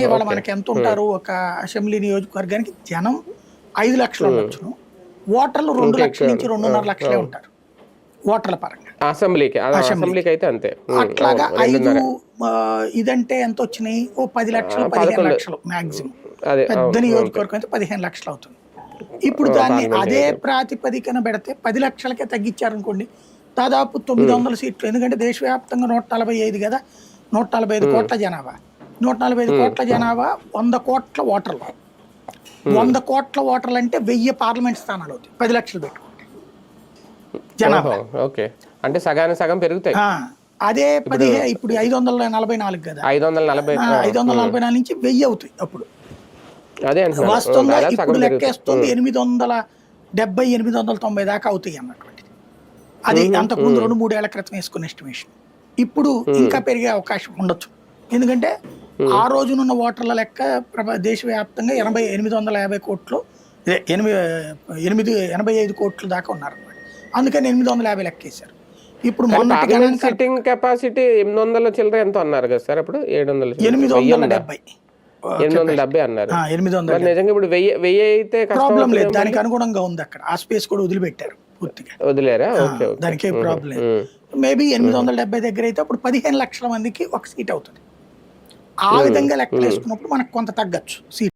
ఇవాళ ఓకే. మనకి ఎంత ఉంటారు ఒక అసెంబ్లీ నియోజకవర్గానికి జనం 5 లక్షలు ఉండొచ్చును. ఓటర్లు 2 ఇంకా లక్షల ఎక్కువ. నుంచి 2.5 లక్షలే అవును. ఉంటారు ఓటర్ల పరంగా అసెంబ్లీకి అసెంబ్లీకి. అసెంబ్లీకి అయితే అంతే. అట్లాగా అవును. 5 2.5. ఇదంటే ఎంత వచ్చినాయి? ఓ 10 లక్షలు, 15 11. లక్షలు మాక్సిమం. అదే. పెద్ద అవును. అంతే. నియోజకవర్గం అయితే 15 లక్షలు అవుతుంది. ఇప్పుడు దాన్ని పార్లమెంట్ అదే అయితే. ప్రాతిపదికన పెడితే 10 లక్షలకే తగ్గించారనుకోండి. దాదాపు హ్మ్. 900 సీట్లు. ఎందుకంటే దేశవ్యాప్తంగా 145 కదా! 145 హ్మ్. కోట్ల జనాభా. 145 హ్మ్. కోట్ల జనాభా 100 కోట్ల ఓటర్లు. హ్మ్. 100 కోట్ల ఓటర్లంటే 1000 పార్లమెంట్ స్థానాలవుతాయి. 10 లక్షలు పెట్టుకుంటే ఓహో! జనాభా. ఓకే. అంటే సగానికి సగం పెరుగుతాయి. ఆ! అదే ఇప్పుడు ఇప్పుడు 544 గదా! 540. 544 నుంచి 1000 అవుతాయి అప్పుడు. అదే అంటున్నాను. వాస్తవంగా దాదాపు ఇప్పుడు సగం పెరుగుతాయి. లెక్కేస్తుంది 870, 890 దాకా అవుతాయి అన్నటువంటిది. అది హుహు. అంతకుముందు హ్మ్. 2, 3 ఏళ్ల క్రితం వేసుకున్న ఎస్టిమేషన్. ఇప్పుడు హ్మ్. ఇంకా పెరిగే అవకాశం ఉండొచ్చు. ఎందుకంటే హ్మ్. ఆ రోజునున్న ఓటర్ల లెక్క దేశవ్యాప్తంగా 850 కోట్లు ఇదే 85 కోట్లు దాకా ఉన్నారన్నమాట. అందుకని 850 లెక్కేశారు. ఇప్పుడు కానీ మొన్నటి పార్లమెంట్ గణాంకాలు సిట్టింగ్ కెపాసిటీ 800 చిల్లర ఎంతో అన్నారు కదా సార్ అప్పుడు? 700 చిల్లర 1000 ఉందా? 870 కెపాసిటీ. 870 అన్నారు. మరి 870 నిజంగా ఇప్పుడు 1000 అయితే కష్టం ప్రాబ్లమ్ లేదు. అవుతుందేమో దానికి మళ్ళీ? అనుగుణంగా ఉందక్కడ. ఆ స్పేస్ కూడా వదిలిపెట్టారు పూర్తిగా. వదిలారా? ఓకే. ఓకే. దానికేం హుహు. ప్రాబ్లమ్ లేదు. హ్మ్. మేబీ హుహు. 870 దగ్గరైతే అప్పుడు 15 లక్షల మందికి ఒక సీట్ అవుతది. ఆ హ్మ్. విధంగా హ్మ్. లెక్కలేసుకున్నప్పుడు మనకు కొంత తగ్గొచ్చు సీట్.